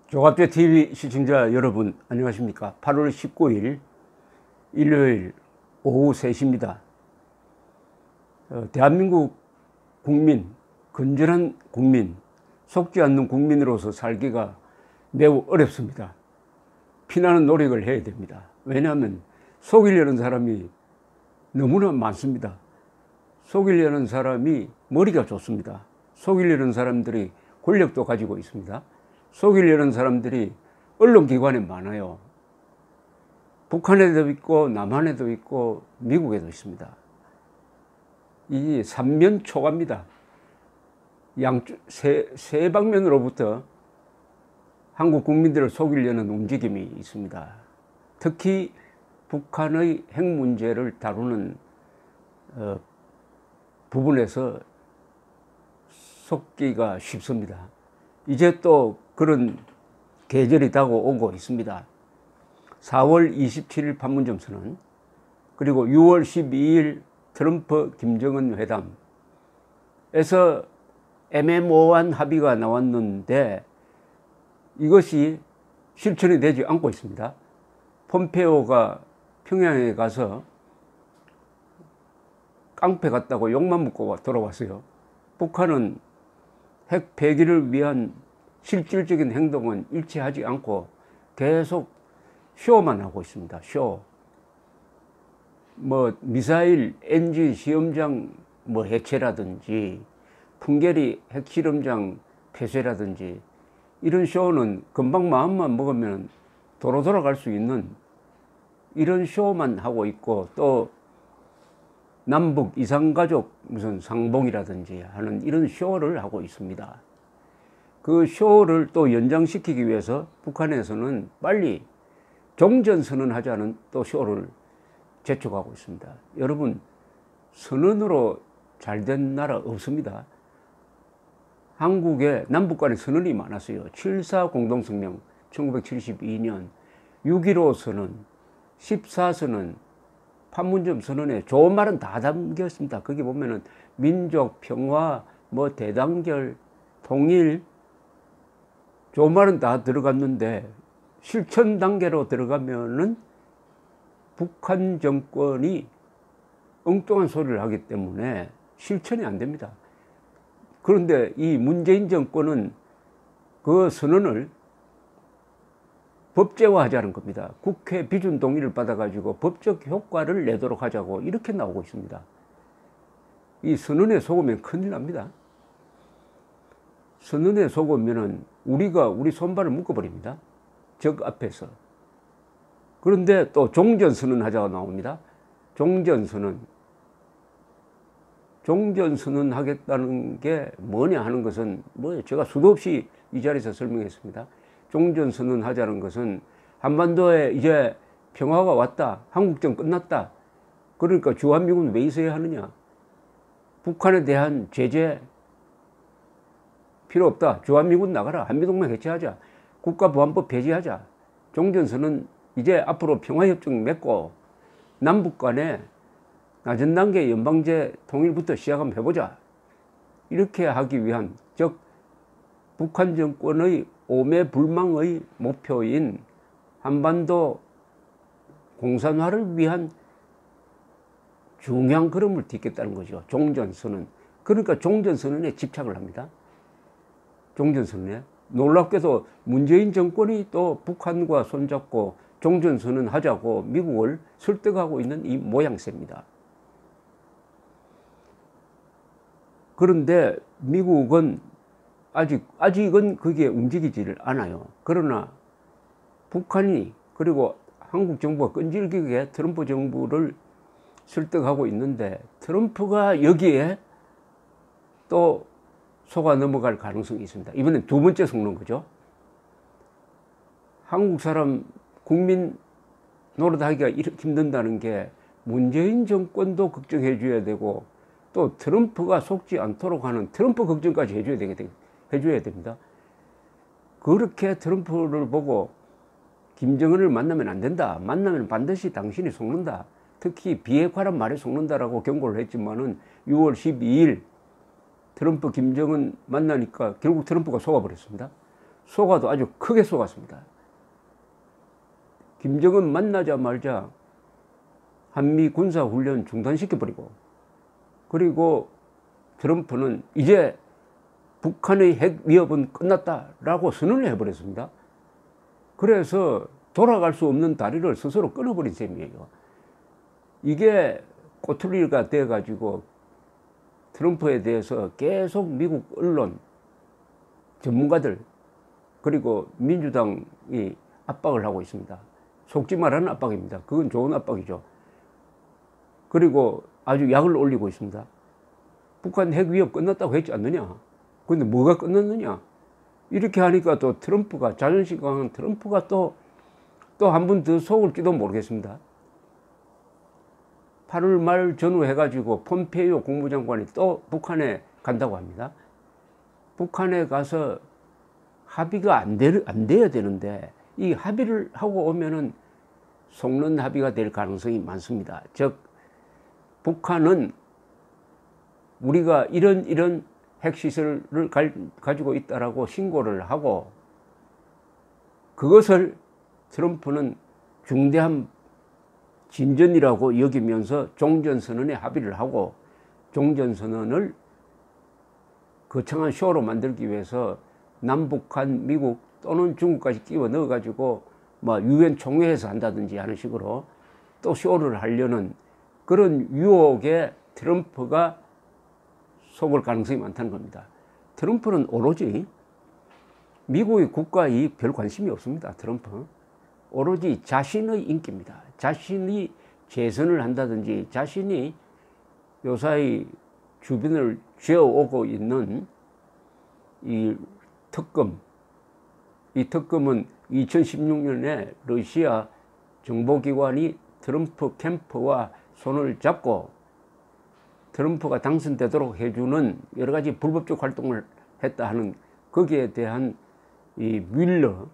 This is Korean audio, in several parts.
조갑제 TV 시청자 여러분 안녕하십니까. 8월 19일 일요일 오후 3시입니다. 대한민국 국민, 건전한 국민, 속지 않는 국민으로서 살기가 매우 어렵습니다. 피나는 노력을 해야 됩니다. 왜냐하면 속이려는 사람이 너무나 많습니다. 속이려는 사람이 머리가 좋습니다. 속이려는 사람들이 권력도 가지고 있습니다. 속이려는 사람들이 언론기관에 많아요. 북한에도 있고 남한에도 있고 미국에도 있습니다. 이 삼면초가입니다. 세 방면으로부터 한국 국민들을 속이려는 움직임이 있습니다. 특히 북한의 핵 문제를 다루는 부분에서 속기가 쉽습니다. 이제 또 그런 계절이 다가오고 있습니다. 4월 27일 판문점 선언, 그리고 6월 12일 트럼프 김정은 회담에서 애매모호한 합의가 나왔는데 이것이 실천이 되지 않고 있습니다. 폼페오가 평양에 가서 깡패 같다고 욕만 먹고 돌아왔어요. 북한은 핵 폐기를 위한 실질적인 행동은 일치하지 않고 계속 쇼만 하고 있습니다. 쇼. 미사일 엔진 시험장 해체라든지 풍계리 핵실험장 폐쇄라든지 이런 쇼는 금방 마음만 먹으면 도로 돌아갈 수 있는 이런 쇼만 하고 있고, 또 남북 이산가족 무슨 상봉이라든지 하는 이런 쇼를 하고 있습니다. 그 쇼를 또 연장시키기 위해서 북한에서는 빨리 종전선언하자는 또 쇼를 재촉하고 있습니다. 여러분, 선언으로 잘된 나라 없습니다. 한국에 남북 간의 선언이 많았어요. 7.4 공동성명 1972년, 6.15 선언, 14선언, 판문점 선언에 좋은 말은 다 담겨 있습니다. 거기 보면은 민족, 평화, 대단결, 통일, 좋은 말은 다 들어갔는데 실천 단계로 들어가면은 북한 정권이 엉뚱한 소리를 하기 때문에 실천이 안 됩니다. 그런데 이 문재인 정권은 그 선언을 법제화하자는 겁니다. 국회 비준 동의를 받아가지고 법적 효과를 내도록 하자고 이렇게 나오고 있습니다. 이 선언에 속으면 큰일 납니다. 선언에 속으면은 우리가 우리 손발을 묶어버립니다. 적 앞에서. 그런데 또 종전선언 하자고 나옵니다. 종전선언. 종전선언 하겠다는 게 뭐냐 하는 것은 제가 수도 없이 이 자리에서 설명했습니다. 종전선언 하자는 것은 한반도에 이제 평화가 왔다. 한국전 끝났다. 그러니까 주한미군 왜 있어야 하느냐. 북한에 대한 제재 필요 없다. 주한미군 나가라. 한미동맹 해체하자. 국가보안법 폐지하자. 종전선언 이제 앞으로 평화협정 맺고 남북 간에 낮은 단계 연방제 통일부터 시작 한번 해보자. 이렇게 하기 위한, 즉 북한 정권의 오매불망의 목표인 한반도 공산화를 위한 중요한 걸음을 딛겠다는 거죠. 종전선언. 그러니까 종전선언에 집착을 합니다. 종전선언에. 놀랍게도 문재인 정권이 또 북한과 손잡고 종전선언 하자고 미국을 설득하고 있는 이 모양새입니다. 그런데 미국은 아직은 그게 움직이지를 않아요. 그러나 북한이, 그리고 한국 정부가 끈질기게 트럼프 정부를 설득하고 있는데 트럼프가 여기에 또 속아 넘어갈 가능성이 있습니다. 이번엔 두 번째 속는 거죠. 한국 사람, 국민 노릇하기가 이렇게 힘든다는 게 문재인 정권도 걱정해 줘야 되고 또 트럼프가 속지 않도록 하는 트럼프 걱정까지 해줘야 됩니다. 그렇게 트럼프를 보고 김정은을 만나면 안 된다. 만나면 반드시 당신이 속는다. 특히 비핵화란 말에 속는다라고 경고를 했지만은 6월 12일 트럼프 김정은 만나니까 결국 트럼프가 속아버렸습니다. 속아도 아주 크게 속았습니다. 김정은 만나자마자 한미 군사훈련 중단시켜버리고, 그리고 트럼프는 이제 북한의 핵 위협은 끝났다라고 선언을 해버렸습니다. 그래서 돌아갈 수 없는 다리를 스스로 끊어버린 셈이에요. 이게 꼬투리가 돼가지고 트럼프에 대해서 계속 미국 언론, 전문가들, 그리고 민주당이 압박을 하고 있습니다. 속지 말라는 압박입니다. 그건 좋은 압박이죠. 그리고 아주 약을 올리고 있습니다. 북한 핵 위협 끝났다고 했지 않느냐? 근데 뭐가 끝났느냐? 이렇게 하니까 또 트럼프가, 자존심 강한 트럼프가 또 한 번 더 속을지도 모르겠습니다. 8월 말 전후해가지고 폼페이오 국무장관이 또 북한에 간다고 합니다. 북한에 가서 합의가 안 돼야 되는데, 이 합의를 하고 오면은 속는 합의가 될 가능성이 많습니다. 즉, 북한은 우리가 이런 핵시설을 가지고 있다라고 신고를 하고, 그것을 트럼프는 중대한 진전이라고 여기면서 종전선언에 합의를 하고, 종전선언을 거창한 쇼로 만들기 위해서 남북한, 미국 또는 중국까지 끼워 넣어가지고 뭐 유엔 총회에서 한다든지 하는 식으로 또 쇼를 하려는 그런 유혹에 트럼프가 속을 가능성이 많다는 겁니다. 트럼프는 오로지 미국의 국가 이익 별 관심이 없습니다. 트럼프. 오로지 자신의 인기입니다. 자신이 재선을 한다든지, 자신이 요사이 주변을 쥐어오고 있는 이 특검, 이 특검은 2016년에 러시아 정보기관이 트럼프 캠프와 손을 잡고 트럼프가 당선되도록 해주는 여러 가지 불법적 활동을 했다 하는, 거기에 대한 이 뮬러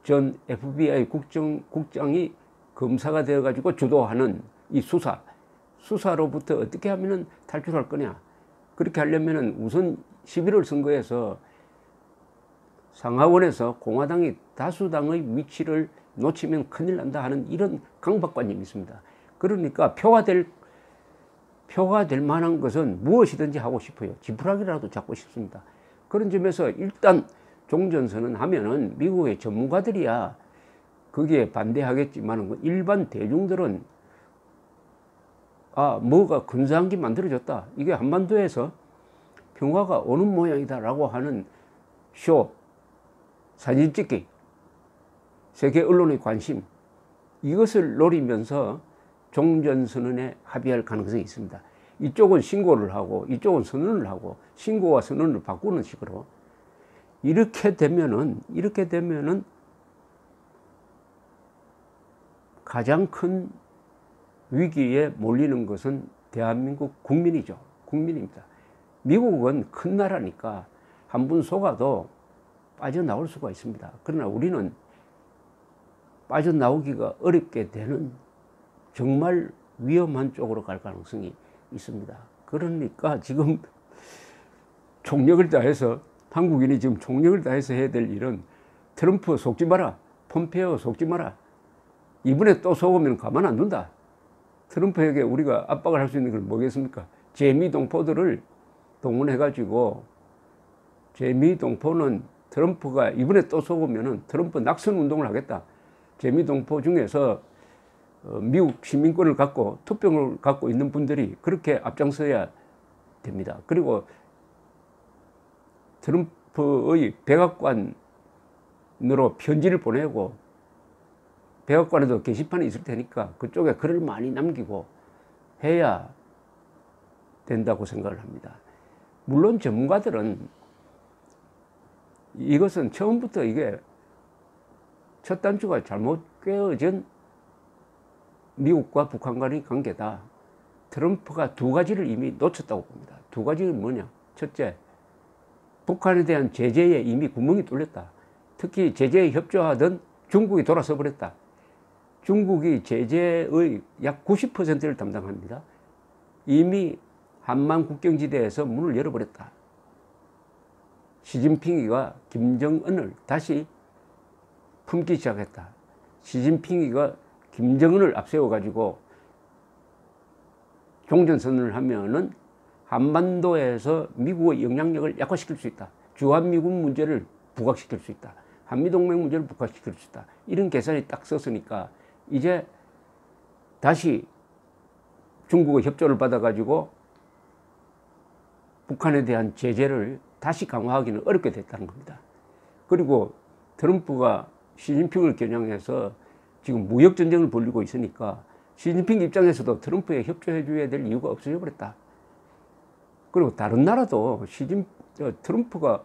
전 FBI 국장이 검사가 되어가지고 주도하는 이 수사로부터 어떻게 하면 탈출할 거냐. 그렇게 하려면 우선 11월 선거에서 상하원에서 공화당이 다수당의 위치를 놓치면 큰일 난다 하는 이런 강박관념이 있습니다. 그러니까 표가 될 만한 것은 무엇이든지 하고 싶어요. 지푸라기라도 잡고 싶습니다. 그런 점에서 일단 종전선언 하면은 미국의 전문가들이야 거기에 반대하겠지만, 일반 대중들은 뭐가 근사한 게 만들어졌다, 이게 한반도에서 평화가 오는 모양이다라고 하는 쇼, 사진 찍기, 세계 언론의 관심, 이것을 노리면서 종전선언에 합의할 가능성이 있습니다. 이쪽은 신고를 하고 이쪽은 선언을 하고, 신고와 선언을 바꾸는 식으로 이렇게 되면은 가장 큰 위기에 몰리는 것은 대한민국 국민이죠. 국민입니다. 미국은 큰 나라니까 한 번 속아도 빠져나올 수가 있습니다. 그러나 우리는 빠져나오기가 어렵게 되는 정말 위험한 쪽으로 갈 가능성이 있습니다. 그러니까 지금 총력을 다해서, 한국인이 지금 총력을 다해서 해야 될 일은 트럼프 속지 마라, 폼페이오 속지 마라. 이번에 또 속으면 가만 안 둔다. 트럼프에게 우리가 압박을 할 수 있는 건 뭐겠습니까? 재미동포들을 동원해가지고, 재미동포는 트럼프가 이번에 또 속으면은 트럼프 낙선 운동을 하겠다. 재미동포 중에서 미국 시민권을 갖고 투표를 갖고 있는 분들이 그렇게 앞장서야 됩니다. 그리고 트럼프의 백악관으로 편지를 보내고, 백악관에도 게시판이 있을 테니까 그쪽에 글을 많이 남기고 해야 된다고 생각을 합니다. 물론 전문가들은 이것은 처음부터 이게 첫 단추가 잘못 꿰어진 미국과 북한 간의 관계다. 트럼프가 두 가지를 이미 놓쳤다고 봅니다. 두 가지는 뭐냐? 첫째, 북한에 대한 제재에 이미 구멍이 뚫렸다. 특히 제재에 협조하던 중국이 돌아서 버렸다. 중국이 제재의 약 90%를 담당합니다. 이미 한만 국경지대에서 문을 열어버렸다. 시진핑이가 김정은을 다시 품기 시작했다. 시진핑이가 김정은을 앞세워가지고 종전선언을 하면은 한반도에서 미국의 영향력을 약화시킬 수 있다. 주한미군 문제를 부각시킬 수 있다. 한미동맹 문제를 부각시킬 수 있다. 이런 계산이 딱 썼으니까 이제 다시 중국의 협조를 받아가지고 북한에 대한 제재를 다시 강화하기는 어렵게 됐다는 겁니다. 그리고 트럼프가 시진핑을 겨냥해서 지금 무역전쟁을 벌이고 있으니까 시진핑 입장에서도 트럼프에 협조해 줘야 될 이유가 없어져 버렸다. 그리고 다른 나라도 트럼프가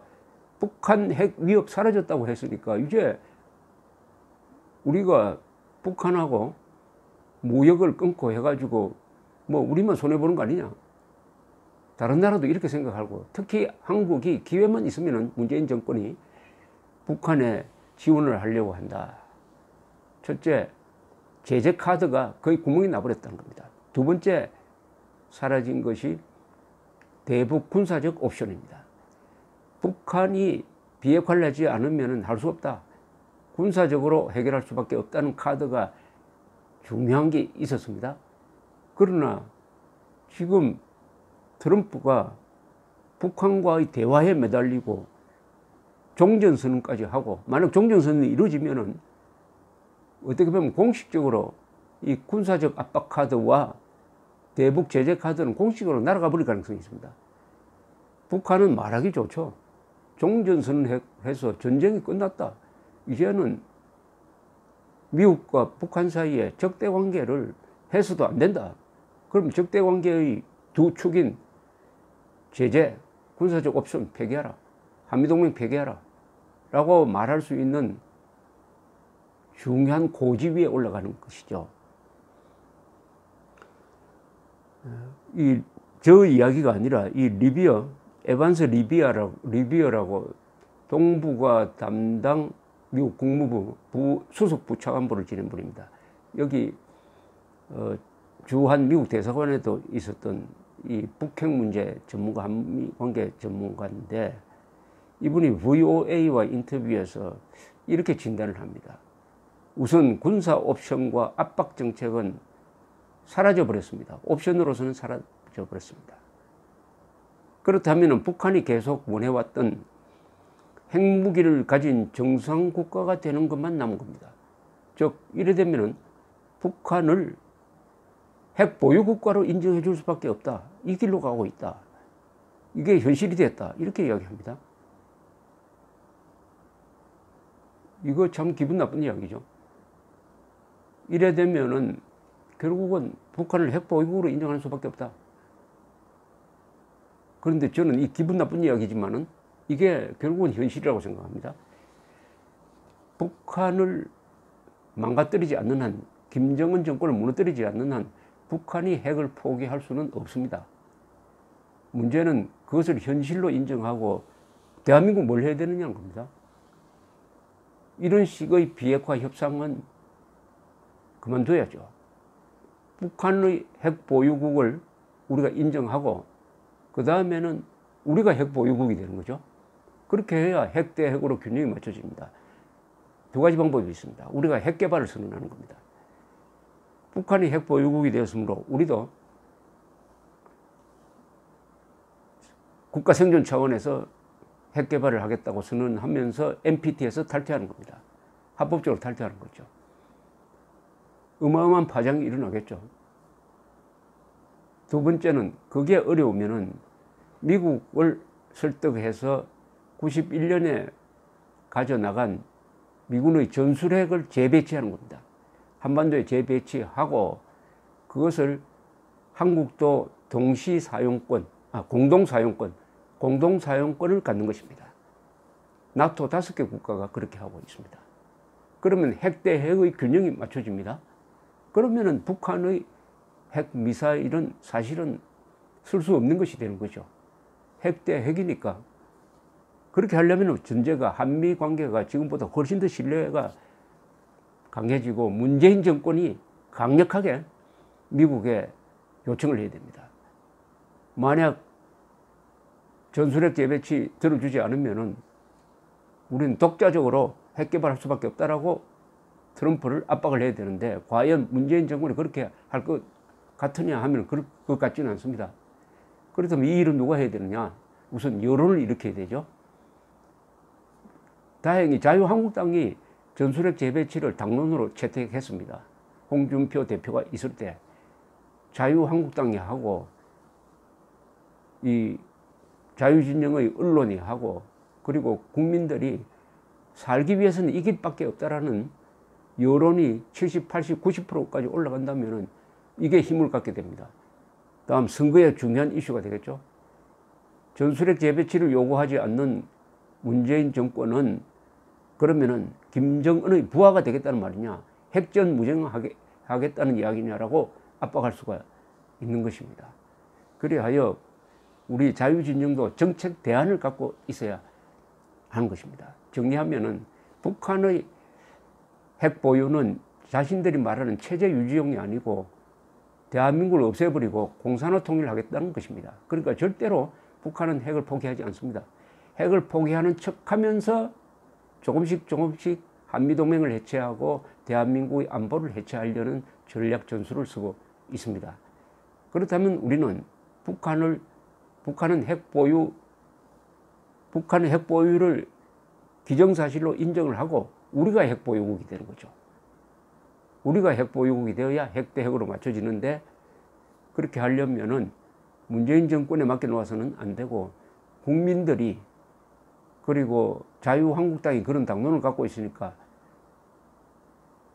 북한 핵 위협 사라졌다고 했으니까 이제 우리가 북한하고 무역을 끊고 해가지고 뭐 우리만 손해보는 거 아니냐. 다른 나라도 이렇게 생각하고, 특히 한국이 기회만 있으면 문재인 정권이 북한에 지원을 하려고 한다. 첫째, 제재 카드가 거의 구멍이 나버렸다는 겁니다. 두 번째, 사라진 것이 대북 군사적 옵션입니다. 북한이 비핵화를 하지 않으면 할 수 없다. 군사적으로 해결할 수밖에 없다는 카드가 중요한 게 있었습니다. 그러나 지금 트럼프가 북한과의 대화에 매달리고 종전선언까지 하고, 만약 종전선언이 이루어지면은 어떻게 보면 공식적으로 이 군사적 압박 카드와 대북 제재 카드는 공식적으로 날아가 버릴 가능성이 있습니다. 북한은 말하기 좋죠. 종전선언해서 전쟁이 끝났다. 이제는 미국과 북한 사이에 적대관계를 해서도 안 된다. 그럼 적대관계의 두 축인 제재, 군사적 옵션 폐기하라. 한미동맹 폐기하라. 라고 말할 수 있는 중요한 고지 위에 올라가는 것이죠. 저 이야기가 아니라 이 리비어, 에반스 리비어라고 동북아 담당 미국 국무부 수석 부차관보를 지낸 분입니다. 여기 주한 미국 대사관에도 있었던 이 북핵 문제 전문가, 한미 관계 전문가인데, 이분이 VOA와 인터뷰에서 이렇게 진단을 합니다. 우선 군사 옵션과 압박 정책은 사라져 버렸습니다. 옵션으로서는 사라져 버렸습니다. 그렇다면 북한이 계속 원해왔던 핵무기를 가진 정상 국가가 되는 것만 남은 겁니다. 즉 이래 되면은 북한을 핵 보유 국가로 인정해 줄 수밖에 없다. 이 길로 가고 있다. 이게 현실이 됐다. 이렇게 이야기합니다. 이거 참 기분 나쁜 이야기죠. 이래 되면은 결국은 북한을 핵 보유국으로 인정할 수밖에 없다. 그런데 저는 이 기분 나쁜 이야기지만은 이게 결국은 현실이라고 생각합니다. 북한을 망가뜨리지 않는 한, 김정은 정권을 무너뜨리지 않는 한 북한이 핵을 포기할 수는 없습니다. 문제는 그것을 현실로 인정하고 대한민국 뭘 해야 되느냐는 겁니다. 이런 식의 비핵화 협상은 그만둬야죠. 북한의 핵 보유국을 우리가 인정하고 그 다음에는 우리가 핵 보유국이 되는 거죠. 그렇게 해야 핵 대 핵으로 균형이 맞춰집니다. 두 가지 방법이 있습니다. 우리가 핵 개발을 선언하는 겁니다. 북한이 핵 보유국이 되었으므로 우리도 국가 생존 차원에서 핵 개발을 하겠다고 선언하면서 NPT에서 탈퇴하는 겁니다. 합법적으로 탈퇴하는 거죠. 어마어마한 파장이 일어나겠죠. 두 번째는 그게 어려우면은 미국을 설득해서 91년에 가져나간 미군의 전술핵을 재배치하는 겁니다. 한반도에 재배치하고 그것을 한국도 공동사용권을 갖는 것입니다. 나토 5개 국가가 그렇게 하고 있습니다. 그러면 핵 대 핵의 균형이 맞춰집니다. 그러면은 북한의 핵 미사일은 사실은 쓸 수 없는 것이 되는 거죠. 핵 대 핵이니까. 그렇게 하려면 전제가 한미 관계가 지금보다 훨씬 더 신뢰가 강해지고 문재인 정권이 강력하게 미국에 요청을 해야 됩니다. 만약 전술핵 재배치 들어주지 않으면은 우리는 독자적으로 핵 개발할 수밖에 없다라고 트럼프를 압박을 해야 되는데, 과연 문재인 정권이 그렇게 할 것 같으냐 하면 그럴 것 같지는 않습니다. 그렇다면 이 일은 누가 해야 되느냐? 우선 여론을 일으켜야 되죠. 다행히 자유한국당이 전술핵 재배치를 당론으로 채택했습니다. 홍준표 대표가 있을 때 자유한국당이 하고 이 자유진영의 언론이 하고, 그리고 국민들이 살기 위해서는 이 길밖에 없다라는 여론이 70, 80, 90%까지 올라간다면 이게 힘을 갖게 됩니다. 다음 선거의 중요한 이슈가 되겠죠. 전술핵 재배치를 요구하지 않는 문재인 정권은 그러면은 김정은의 부하가 되겠다는 말이냐, 핵전 무장하겠다는 이야기냐라고 압박할 수가 있는 것입니다. 그리하여 우리 자유진영도 정책 대안을 갖고 있어야 하는 것입니다. 정리하면은 북한의 핵 보유는 자신들이 말하는 체제 유지용이 아니고 대한민국을 없애버리고 공산화 통일하겠다는 것입니다. 그러니까 절대로 북한은 핵을 포기하지 않습니다. 핵을 포기하는 척하면서 조금씩 한미동맹을 해체하고 대한민국의 안보를 해체하려는 전략 전술을 쓰고 있습니다. 그렇다면 우리는 북한의 핵 보유를 기정사실로 인정을 하고 우리가 핵 보유국이 되는 거죠. 우리가 핵 보유국이 되어야 핵 대 핵으로 맞춰지는데, 그렇게 하려면은 문재인 정권에 맡겨놓아서는 안 되고 국민들이, 그리고 자유한국당이 그런 당론을 갖고 있으니까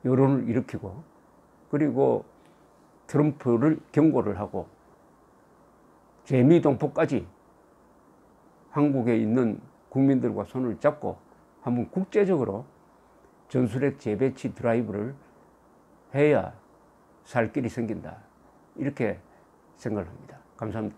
여론을 일으키고, 그리고 트럼프를 경고를 하고 재미동포까지 한국에 있는 국민들과 손을 잡고 한번 국제적으로 전술핵 재배치 드라이브를 해야 살 길이 생긴다, 이렇게 생각을 합니다. 감사합니다.